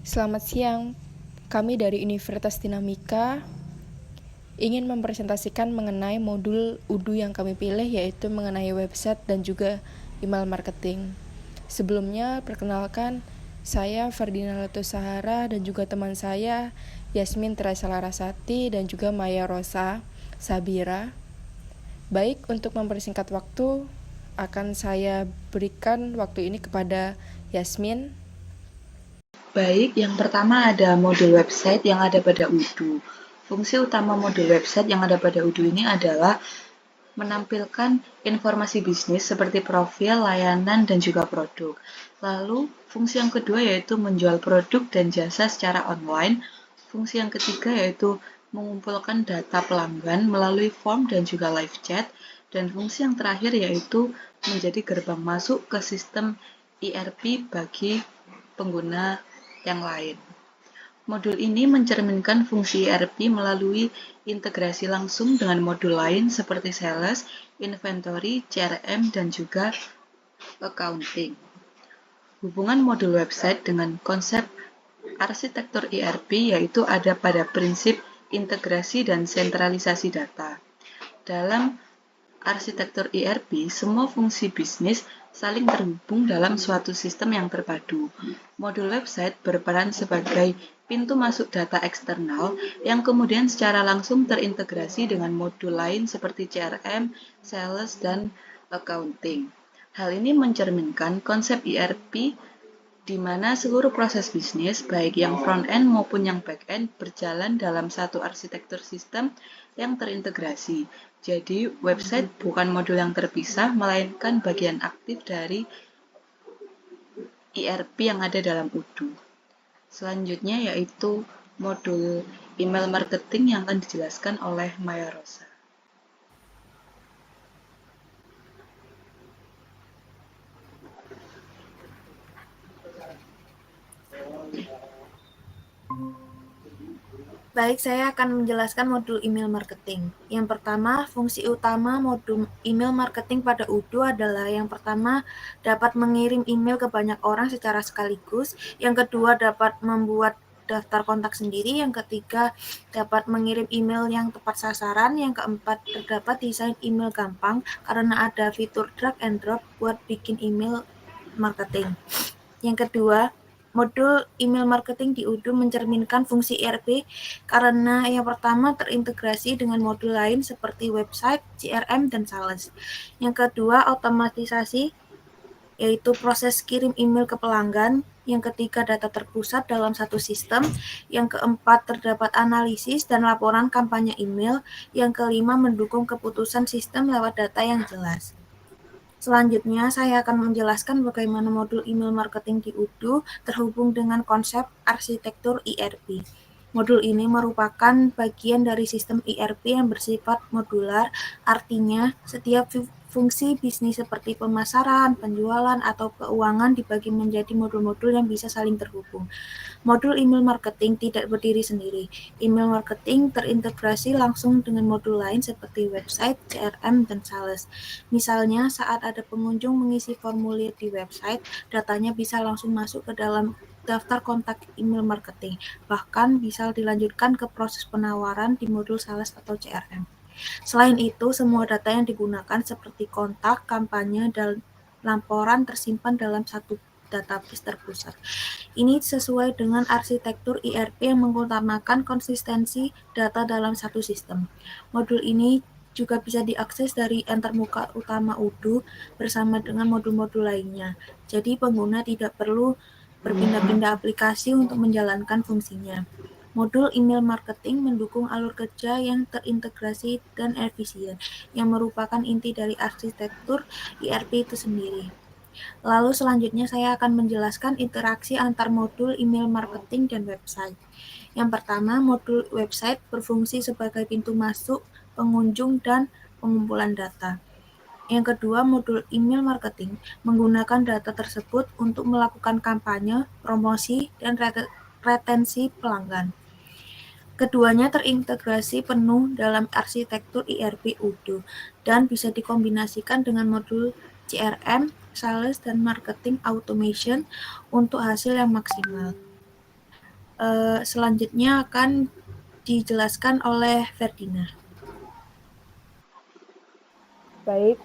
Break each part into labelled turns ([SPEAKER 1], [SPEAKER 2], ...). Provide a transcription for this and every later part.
[SPEAKER 1] Selamat siang, kami dari Universitas Dinamika ingin mempresentasikan mengenai modul UDU yang kami pilih, yaitu mengenai website dan juga email marketing. Sebelumnya, perkenalkan, saya Ferdinand Sahara dan juga teman saya Yasmin Teresa Larasati dan juga Maya Rosa Sabira. Baik, untuk mempersingkat waktu, akan saya berikan waktu ini kepada Yasmin.
[SPEAKER 2] Baik, yang pertama ada modul website yang ada pada UDU. Fungsi utama modul website yang ada pada UDU ini adalah menampilkan informasi bisnis seperti profil, layanan, dan juga produk. Lalu, fungsi yang kedua yaitu menjual produk dan jasa secara online. Fungsi yang ketiga yaitu mengumpulkan data pelanggan melalui form dan juga live chat. Dan fungsi yang terakhir yaitu menjadi gerbang masuk ke sistem ERP bagi pengguna yang lain. Modul ini mencerminkan fungsi ERP melalui integrasi langsung dengan modul lain seperti sales, inventory, CRM, dan juga accounting. Hubungan modul website dengan konsep arsitektur ERP yaitu ada pada prinsip integrasi dan sentralisasi data. Dalam arsitektur ERP, semua fungsi bisnis saling terhubung dalam suatu sistem yang terpadu. Modul website berperan sebagai pintu masuk data eksternal yang kemudian secara langsung terintegrasi dengan modul lain seperti CRM, sales, dan accounting. Hal ini mencerminkan konsep ERP di mana seluruh proses bisnis, baik yang front-end maupun yang back-end, berjalan dalam satu arsitektur sistem yang terintegrasi. Jadi, website bukan modul yang terpisah, melainkan bagian aktif dari ERP yang ada dalam UDU. Selanjutnya yaitu modul email marketing yang akan dijelaskan oleh Maya Rosa.
[SPEAKER 3] Baik, saya akan menjelaskan modul email marketing. Yang pertama, fungsi utama modul email marketing pada UDU adalah yang pertama, dapat mengirim email ke banyak orang secara sekaligus. Yang kedua, dapat membuat daftar kontak sendiri. Yang ketiga, dapat mengirim email yang tepat sasaran. Yang keempat, terdapat desain email gampang karena ada fitur drag and drop buat bikin email marketing. Yang kedua, modul email marketing di UDU mencerminkan fungsi ERP karena yang pertama terintegrasi dengan modul lain seperti website, CRM, dan sales. Yang kedua, otomatisasi yaitu proses kirim email ke pelanggan. Yang ketiga, data terpusat dalam satu sistem. Yang keempat, terdapat analisis dan laporan kampanye email. Yang kelima, mendukung keputusan sistem lewat data yang jelas. Selanjutnya, saya akan menjelaskan bagaimana modul email marketing di UDU terhubung dengan konsep arsitektur ERP. Modul ini merupakan bagian dari sistem ERP yang bersifat modular, artinya setiap fungsi bisnis seperti pemasaran, penjualan, atau keuangan dibagi menjadi modul-modul yang bisa saling terhubung. Modul email marketing tidak berdiri sendiri. Email marketing terintegrasi langsung dengan modul lain seperti website, CRM, dan sales. Misalnya, saat ada pengunjung mengisi formulir di website, datanya bisa langsung masuk ke dalam daftar kontak email marketing. Bahkan bisa dilanjutkan ke proses penawaran di modul sales atau CRM. Selain itu, semua data yang digunakan seperti kontak, kampanye, dan laporan tersimpan dalam satu database terpusat. Ini sesuai dengan arsitektur ERP yang mengutamakan konsistensi data dalam satu sistem. Modul ini juga bisa diakses dari antarmuka utama UDU bersama dengan modul-modul lainnya. Jadi pengguna tidak perlu berpindah-pindah aplikasi untuk menjalankan fungsinya. Modul email marketing mendukung alur kerja yang terintegrasi dan efisien, yang merupakan inti dari arsitektur ERP itu sendiri. Lalu selanjutnya saya akan menjelaskan interaksi antar modul email marketing dan website. Yang pertama, modul website berfungsi sebagai pintu masuk pengunjung dan pengumpulan data. Yang kedua, modul email marketing menggunakan data tersebut untuk melakukan kampanye, promosi, dan retensi pelanggan. Keduanya terintegrasi penuh dalam arsitektur ERP UDU dan bisa dikombinasikan dengan modul CRM, sales, dan marketing automation untuk hasil yang maksimal. Selanjutnya akan dijelaskan oleh Ferdina.
[SPEAKER 1] Baik,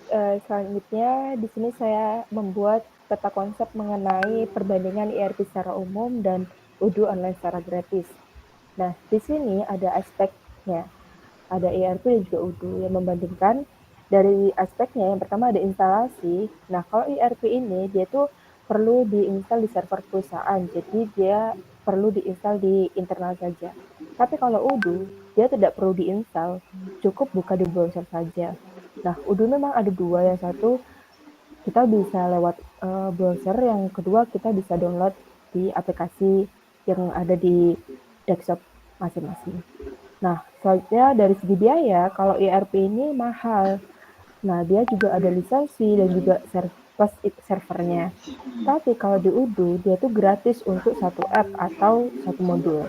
[SPEAKER 1] selanjutnya di sini saya membuat peta konsep mengenai perbandingan ERP secara umum dan UDU online secara gratis. Nah, di sini ada aspeknya, ada ERP dan juga UDU yang membandingkan dari aspeknya. Yang pertama ada instalasi. Nah, kalau ERP ini dia tuh perlu diinstal di server perusahaan, jadi dia perlu diinstal di internal saja. Tapi kalau UDU, dia tidak perlu diinstal, cukup buka di browser saja. Nah, UDU memang ada dua, yang satu kita bisa lewat browser, yang kedua kita bisa download di aplikasi yang ada di desktop masing-masing. Nah, selanjutnya dari segi biaya, kalau ERP ini mahal. Nah, dia juga ada lisensi dan juga plus servernya. Tapi kalau di UDU, dia tuh gratis untuk satu app atau satu modul.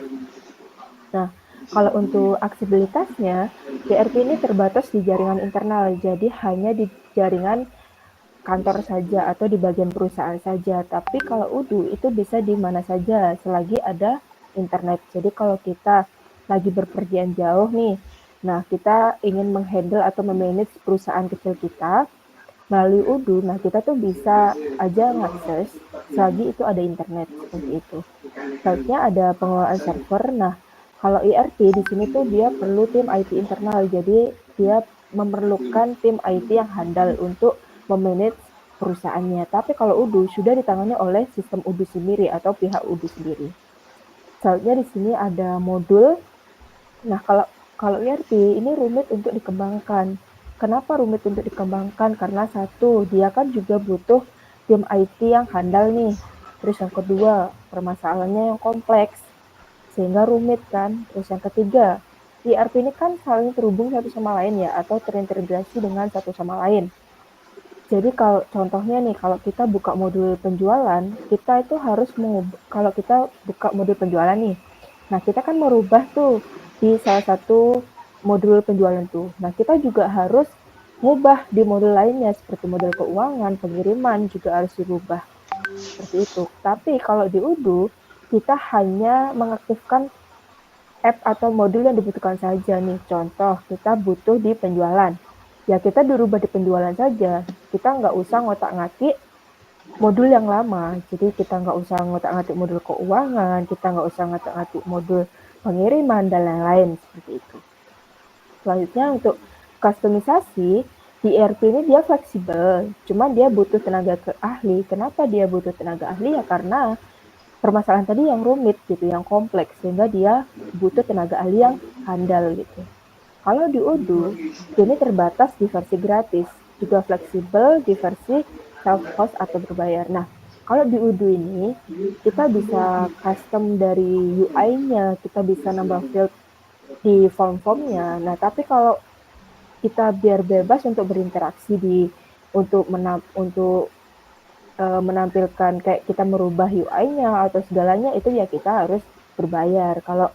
[SPEAKER 1] Nah, kalau untuk aksesibilitasnya, ERP ini terbatas di jaringan internal, jadi hanya di jaringan kantor saja atau di bagian perusahaan saja. Tapi kalau UDU itu bisa di mana saja selagi ada internet. Jadi kalau kita lagi berpergian jauh nih, nah kita ingin menghandle atau memanage perusahaan kecil kita melalui UDU, nah kita tuh bisa aja ngakses selagi itu ada internet, seperti itu. Selanjutnya ada pengelolaan server. Nah, kalau ERP di sini tuh dia perlu tim IT internal, jadi dia memerlukan tim IT yang handal untuk memanage perusahaannya. Tapi kalau UDU sudah ditangani oleh sistem UDU sendiri atau pihak UDU sendiri. Selanjutnya di sini ada modul. Nah, kalau ERP ini rumit untuk dikembangkan. Kenapa rumit untuk dikembangkan? Karena satu, dia kan juga butuh tim IT yang handal nih. Terus yang kedua, permasalahannya yang kompleks, sehingga rumit kan. Terus yang ketiga, ERP ini kan saling terhubung satu sama lain ya, atau terintegrasi dengan satu sama lain. Jadi kalau contohnya nih, kalau kita buka modul penjualan, kita itu harus kalau kita buka modul penjualan nih, nah kita kan merubah tuh di salah satu modul penjualan tuh. Nah kita juga harus ngubah di modul lainnya seperti modul keuangan, pengiriman juga harus dirubah. Seperti itu. Tapi kalau di UDU, kita hanya mengaktifkan app atau modul yang dibutuhkan saja nih. Contoh, kita butuh di penjualan. Ya kita dirubah di penjualan saja. Kita nggak usah ngotak-ngatik modul yang lama. Jadi kita nggak usah ngotak-ngatik modul keuangan, kita nggak usah ngotak-ngatik modul pengiriman, dan lain-lain seperti itu. Selanjutnya untuk customisasi, di ERP ini dia fleksibel, cuma dia butuh tenaga ahli. Kenapa dia butuh tenaga ahli? Ya karena permasalahan tadi yang rumit gitu, yang kompleks, sehingga dia butuh tenaga ahli yang handal gitu. Kalau di UDU, ini terbatas di versi gratis, juga fleksibel di versi self-host atau berbayar. Nah, kalau di UDU ini, kita bisa custom dari UI-nya, kita bisa nambah field di form-formnya. Nah, tapi kalau kita biar bebas untuk berinteraksi untuk menampilkan kayak kita merubah UI-nya atau segalanya, itu ya kita harus berbayar. Kalau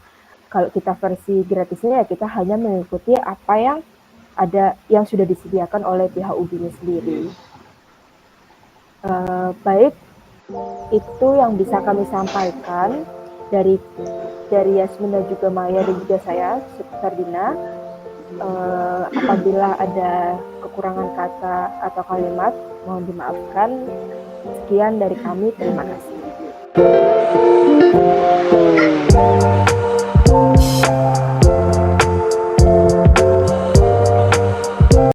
[SPEAKER 1] kita versi gratisnya ya kita hanya mengikuti apa yang ada yang sudah disediakan oleh pihak UDU-nya sendiri. Baik, itu yang bisa kami sampaikan dari Yasmin dan juga Maya dan juga saya, Ferdina. Apabila ada kekurangan kata atau kalimat, mohon dimaafkan. Sekian dari kami, terima kasih.